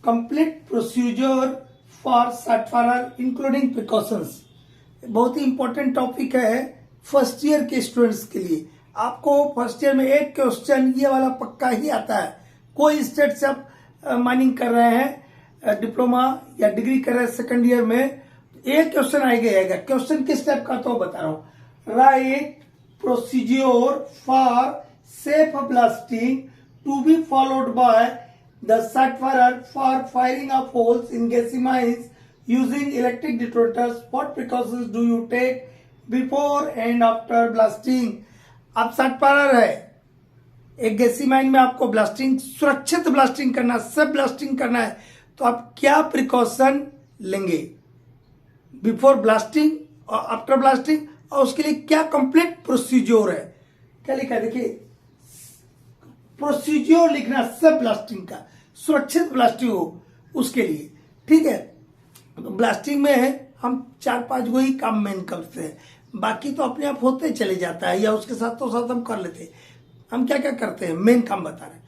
Complete procedure for shotfirer including precautions. बहुत ही important topic है फर्स्ट ईयर के स्टूडेंट्स के लिए। आपको फर्स्ट ईयर में एक क्वेश्चन ये वाला पक्का ही आता है। कोई स्टेट से आप माइनिंग कर रहे हैं, डिप्लोमा या डिग्री कर रहे हैं सेकंड ईयर में, एक क्वेश्चन आएगा। क्वेश्चन किस टाइप का तो बता रहा हूं। Right procedure for safe blasting to be followed by the shotfirer for firing of holes in gassy mines using electric detonators. What precautions do you take before and after blasting. आप shotfirer है, एक गैसी mine में आपको blasting, सुरक्षित blasting करना, सब blasting करना है, तो आप क्या प्रिकॉशन लेंगे बिफोर ब्लास्टिंग और आफ्टर ब्लास्टिंग, और उसके लिए क्या कंप्लीट प्रोसीजर है। क्या लिखा है देखिए, प्रोसीजर लिखना सब ब्लास्टिंग का, सुरक्षित ब्लास्टिंग हो उसके लिए। ठीक है, तो ब्लास्टिंग में हम 4-5 गो ही काम मेन करते हैं, बाकी तो अपने आप होते चले जाता है या उसके साथ तो साथ हम कर लेते हैं। हम क्या क्या करते हैं, मेन काम बता रहे हैं।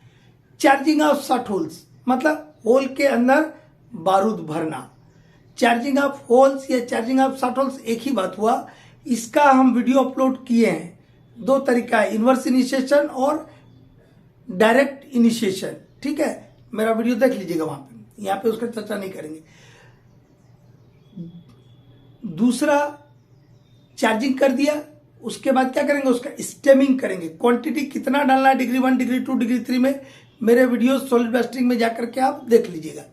चार्जिंग ऑफ शॉट होल्स, मतलब होल के अंदर बारूद भरना। चार्जिंग ऑफ होल्स या चार्जिंग ऑफ शॉट होल्स एक ही बात हुआ। इसका हम वीडियो अपलोड किए हैं। 2 तरीका है, इनवर्स इनिशिएशन और डायरेक्ट इनिशिएशन। ठीक है, मेरा वीडियो देख लीजिएगा वहां पे, यहाँ पे उसका चर्चा नहीं करेंगे। दूसरा, चार्जिंग कर दिया, उसके बाद क्या करेंगे, उसका स्टेमिंग करेंगे। क्वांटिटी कितना डालना है डिग्री 1, डिग्री 2, डिग्री 3 में, मेरे वीडियो सॉलिड ब्लास्टिंग में जाकर के आप देख लीजिएगा।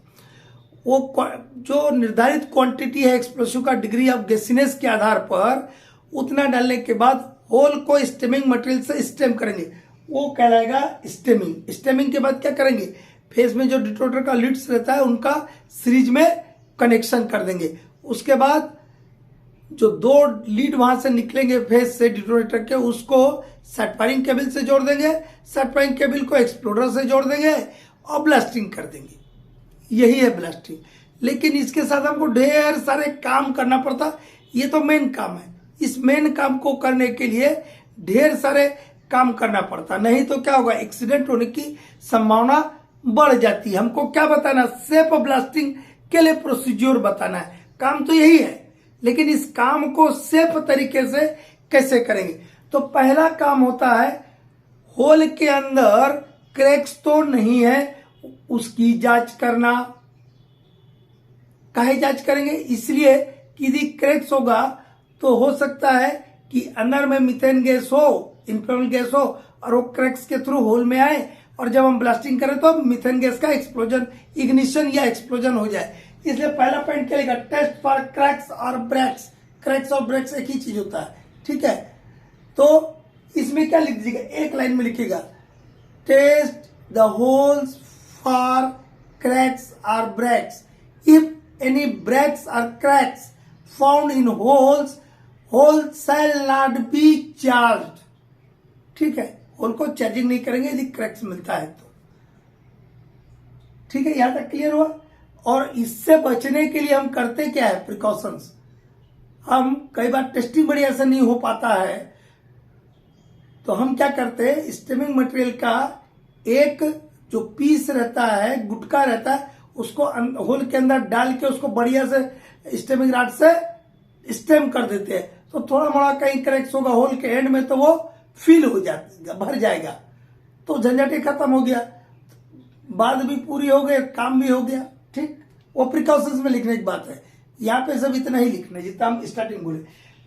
वो जो निर्धारित क्वांटिटी है एक्सप्लोसिव का डिग्री ऑफ गैसीनेस के आधार पर, उतना डालने के बाद होल को स्टेमिंग मटेरियल से स्टेम करेंगे, वो कहलाएगा स्टेमिंग। स्टेमिंग के बाद क्या करेंगे, फेस में जो डिटोनेटर का लीड्स रहता है उनका सीरीज में कनेक्शन कर देंगे। उसके बाद जो 2 लीड वहां से निकलेंगे फेस से डिटोनेटर के, उसको सर्टफायरिंग केबल से जोड़ देंगे, सर्टफायरिंग केबल को एक्सप्लोडर से जोड़ देंगे और ब्लास्टिंग कर देंगे। यही है ब्लास्टिंग। लेकिन इसके साथ हमको ढेर सारे काम करना पड़ता। ये तो मेन काम है, इस मेन काम को करने के लिए ढेर सारे काम करना पड़ता, नहीं तो क्या होगा, एक्सीडेंट होने की संभावना बढ़ जाती है। हमको क्या बताना, सेफ ब्लास्टिंग के लिए प्रोसीजर बताना है। काम तो यही है, लेकिन इस काम को सेफ तरीके से कैसे करेंगे। तो पहला काम होता है, होल के अंदर क्रैक्स तो नहीं है, उसकी जांच करना। काहे जांच करेंगे, इसलिए कि यदि क्रैक्स होगा तो हो सकता है कि अंदर में मीथेन गैस हो, इनफ्लेमेबल गैस हो, और वो क्रैक्स के थ्रू होल में आए, और जब हम ब्लास्टिंग करें तो मीथेन गैस का एक्सप्लोजन, इग्निशन या एक्सप्लोजन हो जाए। इसलिए पहला पॉइंट क्या लिखा, टेस्ट फॉर क्रैक्स और ब्रेक्स। क्रैक्स और ब्रेक्स एक ही चीज होता है। ठीक है, तो इसमें क्या लिख दीजिएगा, एक लाइन में लिखिएगा, test the holes for cracks और ब्रेक्स। इफ एनी ब्रेक्स और cracks found in holes, hole shall not be charged. ठीक है, होल को चार्जिंग नहीं करेंगे यदि क्रैक्स मिलता है तो। ठीक है, यहां तक क्लियर हुआ। और इससे बचने के लिए हम करते क्या है, प्रिकॉशंस। हम कई बार टेस्टिंग बड़ी ऐसा नहीं हो पाता है, तो हम क्या करते हैं, स्टेमिंग मटेरियल का एक जो पीस रहता है, गुटका रहता है, उसको होल के अंदर डाल के उसको बढ़िया से स्टेमिंग रॉड से स्टेम कर देते हैं। तो थोड़ा मोड़ा कहीं क्रैक्स होगा होल के एंड में तो वो फिल हो जाएगा, भर जाएगा, तो झंझट ही खत्म हो गया, बात भी पूरी हो गई, काम भी हो गया। ठीक, वो प्रिकॉशंस में लिखने की बात है। यहां पे सब इतना ही लिखना है जितना हम स्टार्टिंग बोले।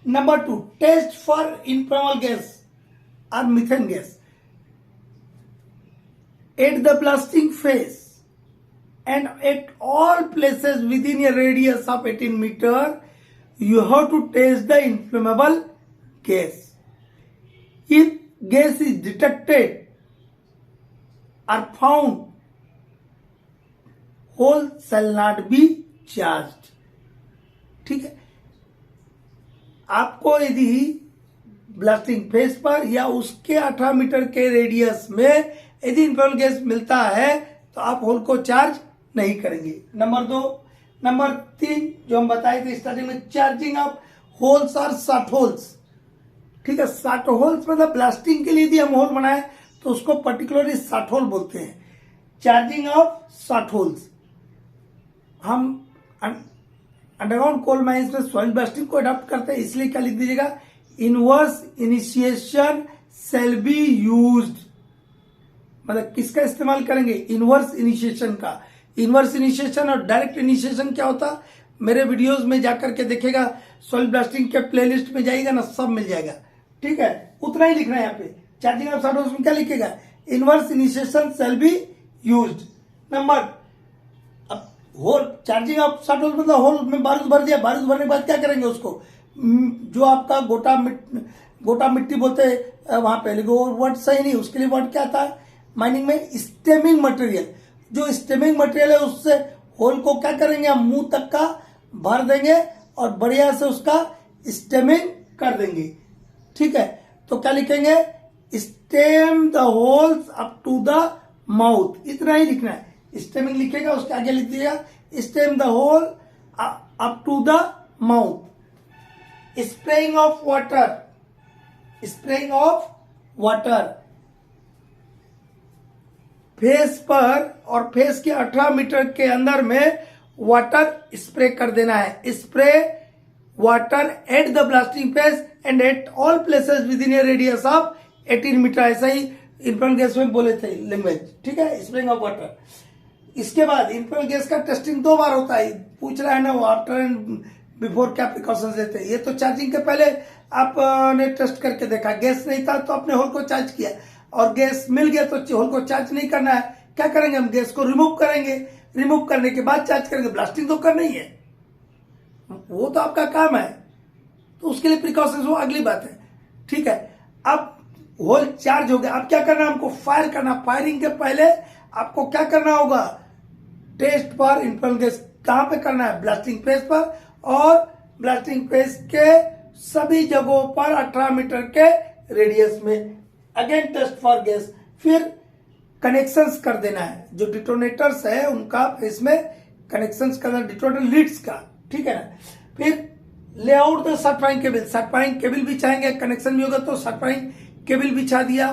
Number 2, test for inflammable gas और methane gas at the blasting face and at all places within a radius of 18 meter, you have to test the inflammable gas. If gas is detected or found, hole shall not be charged. ठीक है, आपको यदि blasting face पर या उसके 18 metre के radius में यदि इनफ्लेमेबल गैस मिलता है तो आप होल को चार्ज नहीं करेंगे। नंबर 2, नंबर 3 जो हम बताए थे स्टार्टिंग में, चार्जिंग ऑफ होल्स और शॉट होल्स। ठीक है, शॉट होल्स मतलब ब्लास्टिंग के लिए यदि हम होल बनाए तो उसको पर्टिकुलरली शॉट होल बोलते हैं। चार्जिंग ऑफ शॉट होल्स, हम अंडरग्राउंड कोल माइंस में सॉइल ब्लास्टिंग को अडॉप्ट करते हैं, इसलिए क्या लिख दीजिएगा, inverse initiation shall be used. मतलब किसका इस्तेमाल करेंगे, इनवर्स इनिशिएशन का। इनवर्स इनिशिएशन और डायरेक्ट इनिशिएशन क्या होता, मेरे वीडियोस में जाकर के देखेगा, सॉइल ब्लास्टिंग के प्लेलिस्ट में जाइएगा ना, सब मिल जाएगा। ठीक है, उतना ही लिखना है यहाँ पे। चार्जिंग ऑफ शॉर्ट में क्या लिखेगा, inverse initiation shall be used. Number, अब होल चार्जिंग ऑफ शॉर्ट मतलब होल में बारूद भर दिया, बारूद भरने के बाद क्या करेंगे उसको, जो आपका गोटा मिट्टी बोलते हैं वहां पे, लेकिन वो वर्ड सही नहीं, उसके लिए वर्ड क्या था माइनिंग में, स्टेमिंग मटेरियल। जो स्टेमिंग मटेरियल है उससे होल को क्या करेंगे, हम मुंह तक का भर देंगे और बढ़िया से उसका स्टेमिंग कर देंगे। ठीक है, तो क्या लिखेंगे, stem the holes up to the mouth, इतना ही लिखना है। स्टेमिंग लिखेगा, उसके आगे लिख दिएगा stem the hole up to the mouth. Spraying of water, spraying of water face पर और फेस के 18 मीटर के अंदर में वाटर स्प्रे कर देना है। Spray water at the blasting face and at all places within a radius of 18 metre, ऐसा ही इनफर्नल गैस में बोले थे लैंग्वेज। ठीक है, स्प्रेइंग ऑफ वाटर। इसके बाद इनफर्नल गैस का टेस्टिंग 2 बार होता है। पूछ रहा है ना, आफ्टर एंड बिफोर क्या प्रिकॉशंस लेते हैं। ये तो चार्जिंग के पहले आपने टेस्ट करके देखा, गैस नहीं था तो अपने होल को चार्ज किया, और गैस मिल गया तो होल को चार्ज नहीं करना है। क्या करेंगे, हम गैस को रिमूव करेंगे, रिमूव करने के बाद चार्ज करेंगे। ब्लास्टिंग तो करना ही है, वो तो आपका काम है, तो उसके लिए प्रिकॉशंस वो अगली बात है। ठीक है, अब होल चार्ज हो गया, अब क्या करना है, हमको फायर करना। फायरिंग के पहले आपको क्या करना होगा, टेस्ट फॉर इनफर्नल गैस कहां पे करना है, ब्लास्टिंग फेस पर, और ब्लास्टिंग फेस के सभी जगहों पर 18 मीटर के रेडियस में अगेन टेस्ट फॉर गैस। फिर कनेक्शंस कर देना है, जो डिटोनेटर्स है उनका फेस में कनेक्शंस करना, डिटोनेटर लीड्स का। ठीक है ना, फिर lay out the certifying cable, shot firing cable बिछाएंगे, कनेक्शन भी होगा तो सर्टिफाइंग केबल बिछा दिया।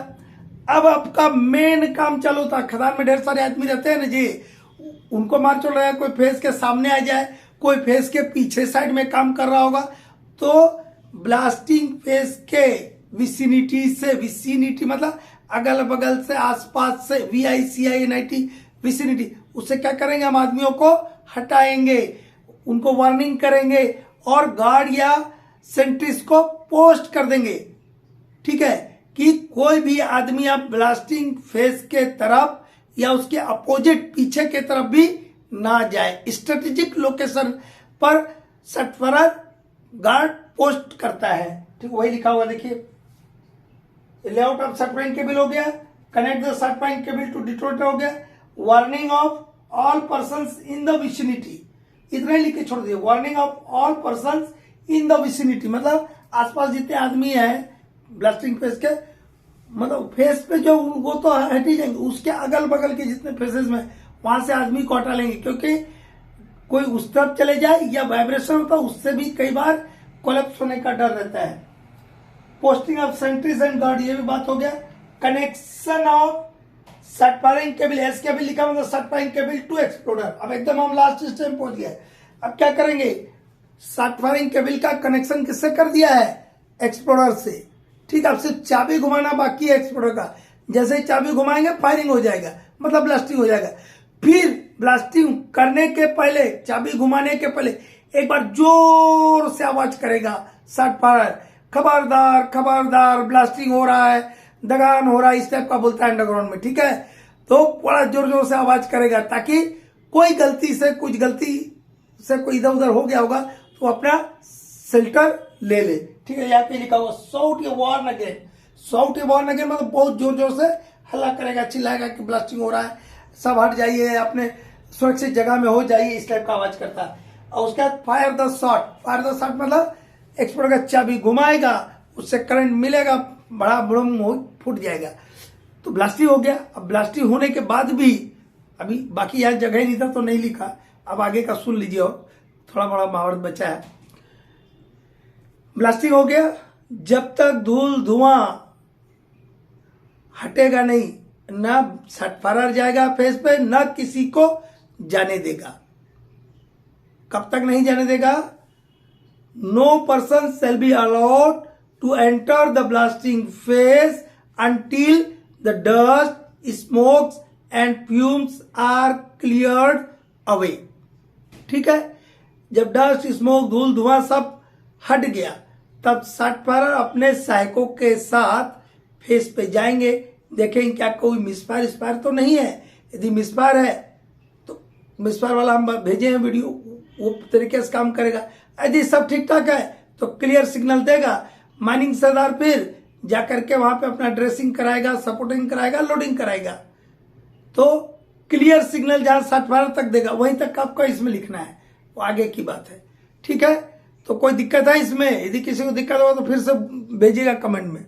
अब आपका मेन काम चालू था। खदान में ढेर सारे आदमी रहते हैं ना जी, उनको मार चल रहा है, कोई फेस के सामने आ जाए, कोई फेस के पीछे साइड में काम कर रहा होगा, तो ब्लास्टिंग फेस के विसिनिटी से, विसिनिटी मतलब अगल बगल से, आसपास से, VICINIT विसिनिटी, उससे क्या करेंगे, हम आदमियों को हटाएंगे, उनको वार्निंग करेंगे और गार्ड या सेंट्रीज को पोस्ट कर देंगे। ठीक है, कि कोई भी आदमी आप ब्लास्टिंग फेस के तरफ या उसके अपोजिट पीछे के तरफ भी ना जाए। स्ट्रेटेजिक लोकेशन पर सटफरर गार्ड पोस्ट करता है। ठीक, वही लिखा हुआ देखिए, लेआउट ऑफ सर्टिफाइंग केबल हो गया, connect the certifying cable to detonator हो गया, warning of all persons in the vicinity, इतना ही लिख के छोड़ दिए। Warning of all persons in the vicinity मतलब आसपास जितने आदमी हैं ब्लास्टिंग फेस के, मतलब फेस पे जो वो तो हट ही जाएंगे, उसके अगल बगल के जितने फेसेस में वहां से आदमी को हटा लेंगे, क्योंकि कोई उस तरफ चले जाए या वाइब्रेशन होता है, उससे भी कई बार कोलैप्स होने का डर रहता है। Posting of centres and guard, ये भी बात हो गया। Connection of certifying cable, S cable लिखा मतलब सर्टिफाइंग केबल टू एक्सप्लोडर। अब एकदम हम लास्ट स्टेज में पहुंच गए। अब क्या करेंगे, सर्टिफाइंग केबल का कनेक्शन किससे कर दिया है, एक्सप्लोडर से। ठीक है, अब सिर्फ चाबी घुमाना बाकी है एक्सप्लोडर का। जैसे ही चाबी घुमाएंगे फायरिंग हो जाएगा, मतलब ब्लास्टिंग हो जाएगा। फिर ब्लास्टिंग करने के पहले, चाबी घुमाने के पहले एक बार जोर से आवाज करेगा सर्टिफायर, खबरदार खबरदार ब्लास्टिंग हो रहा है, दगान हो रहा है, इस टाइप का बोलता है अंडरग्राउंड में। ठीक है, तो बड़ा जोर जोर से आवाज करेगा, ताकि कोई गलती से कोई इधर उधर हो गया होगा तो अपना शेल्टर ले ले। ठीक है, यहाँ पे लिखा हुआ साउट ए वार्न अगेन। साउट ए वार्न अगेन मतलब बहुत जोर जोर से हल्ला करेगा, चिल्लाएगा कि ब्लास्टिंग हो रहा है, सब हट जाइए, अपने सुरक्षित जगह में हो जाइए, इस टाइप का आवाज करता है। और उसके बाद fire the shot. Fire the shot मतलब एक्सप्लोडर का चाबी घुमाएगा, उससे करंट मिलेगा, बड़ा बड़म फूट जाएगा, तो ब्लास्टिंग हो गया। अब ब्लास्टिंग होने के बाद भी, अभी बाकी यहाँ जगह ही नहीं था तो नहीं लिखा, अब आगे का सुन लीजिए, और थोड़ा बड़ा महावरत बचा है। ब्लास्टिंग हो गया, जब तक धूल धुआं हटेगा नहीं, न सर्टिफायर जाएगा फेस पे, न किसी को जाने देगा। कब तक नहीं जाने देगा? No person shall be allowed to enter the blasting phase until the dust, smokes and fumes are cleared away. ठीक है, जब डस्ट, स्मोक, धूल, धुआं सब हट गया तब सट पर अपने सहायकों के साथ फेस पे जाएंगे, देखेंगे क्या कोई मिसफायर तो नहीं है। यदि मिसफायर है तो मिसफायर वाला हम भेजे हैं वीडियो, वो तरीके से काम करेगा। यदि सब ठीक ठाक है तो क्लियर सिग्नल देगा। माइनिंग सरदार फिर जाकर के वहां पे अपना ड्रेसिंग कराएगा, सपोर्टिंग कराएगा, लोडिंग कराएगा। तो क्लियर सिग्नल जहां 60 तक देगा वहीं तक आपको इसमें लिखना है, वो आगे की बात है। ठीक है, तो कोई दिक्कत है इसमें? यदि किसी को दिक्कत हो तो फिर से भेजिएगा कमेंट में।